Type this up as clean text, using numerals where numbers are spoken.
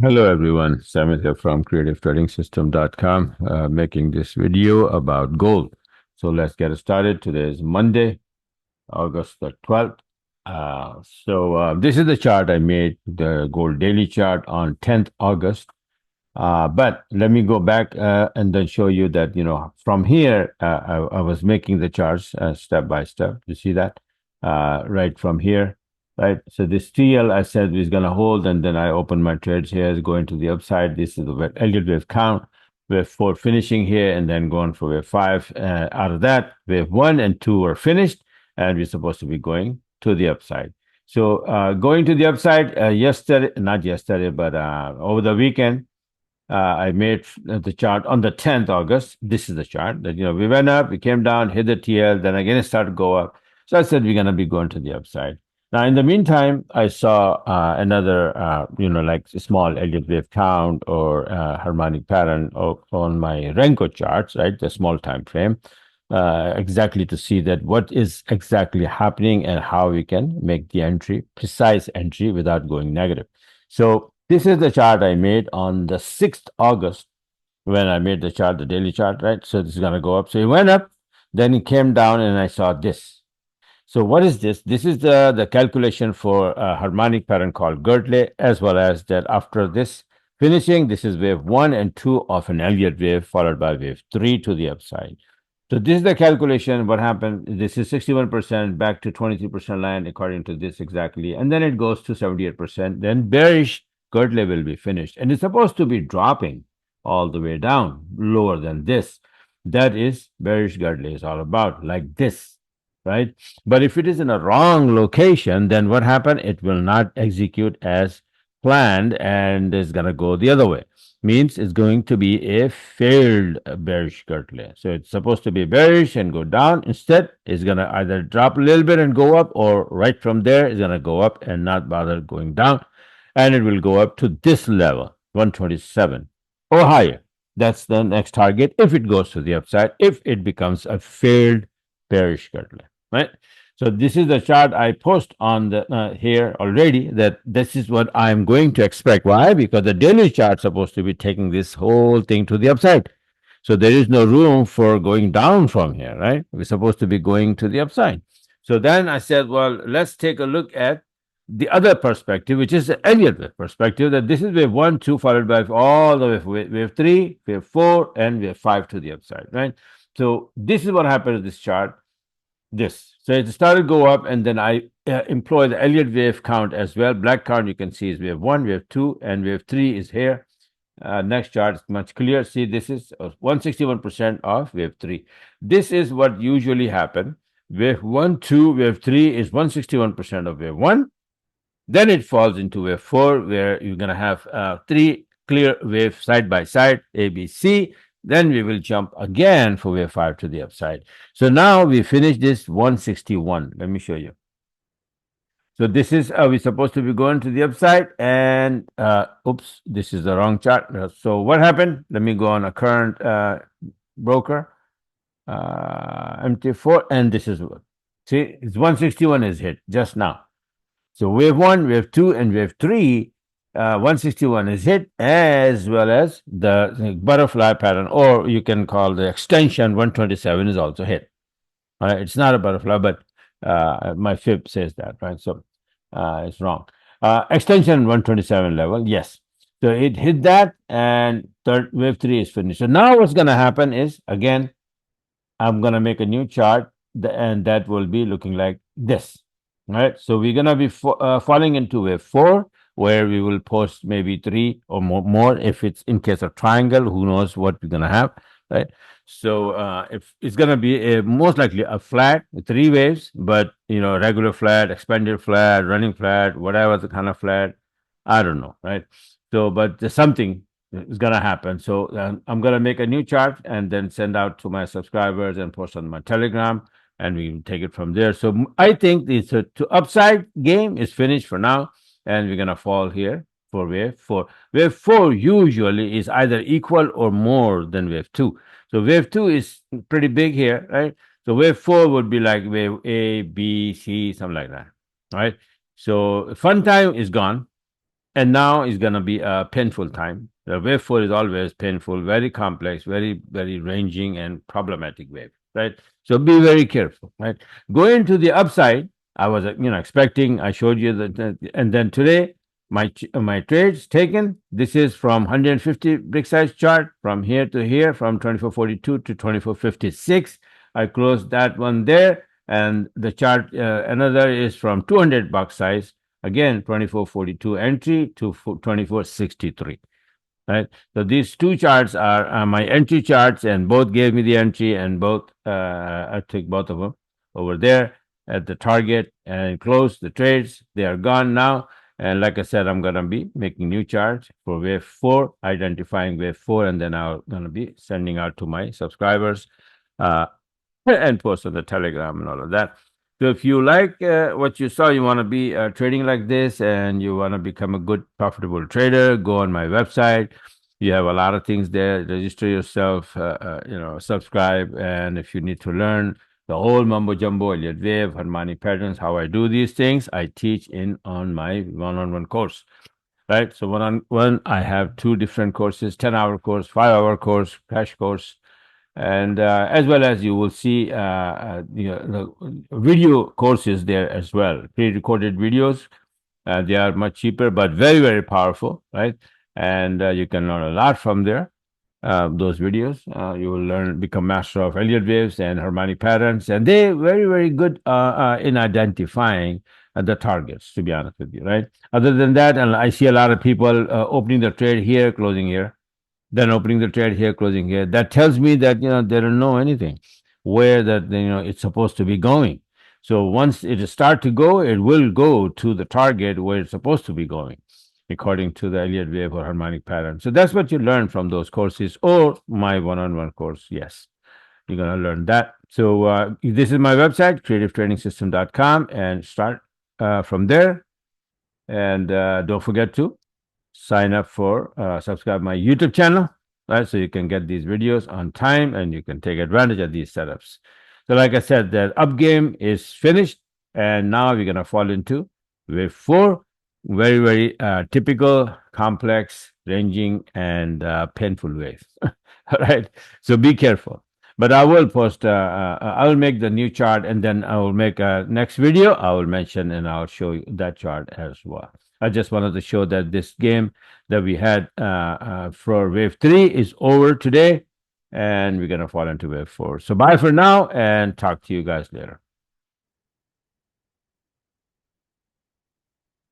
Hello everyone, Samit here from creativetradingsystem.com, making this video about gold. So let's get started. Today is Monday, August the 12th. This is the chart I made, the gold daily chart on 10th August. But let me go back and then show you that, from here, I was making the charts step by step. You see that? Right from here, right? So this TL I said is going to hold, and then I open my trades here, is going to the upside. This is the Elliott wave count. Wave four finishing here, and then going for wave five. Out of that, wave one and two are finished, and we're supposed to be going to the upside. So going to the upside yesterday, not yesterday, but over the weekend, I made the chart on the 10th August. This is the chart that, we went up, we came down, hit the TL, then again it started to go up. So I said, we're going to be going to the upside. Now, in the meantime, I saw another, like small Elliott wave count or harmonic pattern on my Renko charts, right? The small time frame, exactly to see that what is exactly happening and how we can make the entry, precise entry without going negative. So this is the chart I made on the 6th August when I made the chart, the daily chart, right? So this is going to go up. So it went up, then it came down, and I saw this. So what is this? This is the calculation for a harmonic pattern called Gertley, as well as that after this finishing, this is wave one and two of an Elliott wave, followed by wave three to the upside. So this is the calculation. What happened? This is 61% back to 23% line according to this exactly. And then it goes to 78%. Then bearish Gertley will be finished. And it's supposed to be dropping all the way down, lower than this. That is bearish Gertley is all about, like this, right? But if it is in a wrong location, then what happened? It will not execute as planned and is going to go the other way. Means it's going to be a failed bearish Gertley. So it's supposed to be bearish and go down. Instead, it's going to either drop a little bit and go up, or right from there, it's going to go up and not bother going down. And it will go up to this level, 127 or higher. That's the next target if it goes to the upside, if it becomes a failed bearish Gertley, right? So this is the chart I post on the here already, that this is what I'm going to expect. Why? Because the daily chart is supposed to be taking this whole thing to the upside. So there is no room for going down from here, right? We're supposed to be going to the upside. So then I said, well, let's take a look at the other perspective, which is the Elliott perspective, that this is wave one, two, followed by all the way wave three, wave four, and wave five to the upside, right? So this is what happened to this chart. This. So it started to go up, and then I employ the Elliott wave count as well. Black count you can see is wave one, wave two, and wave three is here. Next chart is much clearer. See, this is 161% of wave three. This is what usually happen. Wave one, two, wave three is 161% of wave one. Then it falls into wave four, where you're going to have three clear waves side by side, A, B, C. Then we will jump again for wave five to the upside. So now we finish this 161. Let me show you. So this is we're supposed to be going to the upside, and oops, this is the wrong chart. So what happened? Let me go on a current broker, MT4, and this is what. See, it's 161 is hit just now. So wave one, wave two, and wave three, 161 is hit, as well as the butterfly pattern, or you can call the extension 127 is also hit. All right, it's not a butterfly, but my fib says that, right? So it's wrong. Extension 127 level, yes. So it hit that, and third wave three is finished. So now what's going to happen is, again, I'm going to make a new chart, and that will be looking like this. Right, so we're gonna be falling into wave four, where we will post maybe three or more if it's in case of triangle. Who knows what we're gonna have, right? So if it's gonna be most likely a flat, three waves, but regular flat, expanded flat, running flat, whatever the kind of flat, I don't know, right? So, but there's something is gonna happen. So I'm gonna make a new chart and then send out to my subscribers and post on my Telegram, and we will take it from there. So I think this to upside game is finished for now, and we're gonna fall here for wave four. Wave four usually is either equal or more than wave two. So wave two is pretty big here, right? So wave four would be like wave A, B, C, something like that, right? So fun time is gone, And now is going to be a painful time. The wave 4 is always painful, very complex, very, very ranging and problematic wave, right? So be very careful, right? Going to the upside, I was, expecting, I showed you that, and then today, my trades taken, this is from 150 brick size chart, from here to here, from 2442 to 2456. I closed that one there, and the chart, another is from 200 box size, again 2442 entry to 2463, right? So these two charts are my entry charts, and both gave me the entry, and both I took both of them over there at the target and closed the trades. They are gone now, and like I said, I'm gonna be making new charts for wave 4, identifying wave 4, and then I'm gonna be sending out to my subscribers uh, and post on the Telegram and all of that. So if you like what you saw, you want to be trading like this, and you want to become a good profitable trader, go on my website. You have a lot of things there. Register yourself, subscribe, and if you need to learn the whole mumbo jumbo, Elliott wave, Harmonic patterns, how I do these things, I teach on my one-on-one course. Right. So one-on-one, I have two different courses: 10-hour course, 5-hour course, crash course, and as well as you will see the video courses there as well, pre-recorded videos. They are much cheaper but very, very powerful, right? And you can learn a lot from there. Those videos, you will become master of Elliott waves and harmonic patterns, and they very, very good in identifying the targets, to be honest with you, right? Other than that, and I see a lot of people opening the trade here, closing here, then opening the trade here, closing here. That tells me that they don't know anything where that it's supposed to be going. So once it start to go, it will go to the target where it's supposed to be going, according to the Elliott wave or harmonic pattern. So that's what you learn from those courses or my one-on-one course. Yes, you're gonna learn that. So this is my website, creativetrainingsystem.com, and start from there. And don't forget to sign up for subscribe my YouTube channel, right? So you can get these videos on time and you can take advantage of these setups. So like I said, the up game is finished, and now we're gonna fall into wave 4, very, very typical, complex, ranging, and painful wave. All right, so be careful. But I will post. I will make the new chart, and then I will make a next video. I will mention and I'll show you that chart as well. I just wanted to show that this game that we had for wave 3 is over today, and we're gonna fall into wave 4. So bye for now, and talk to you guys later.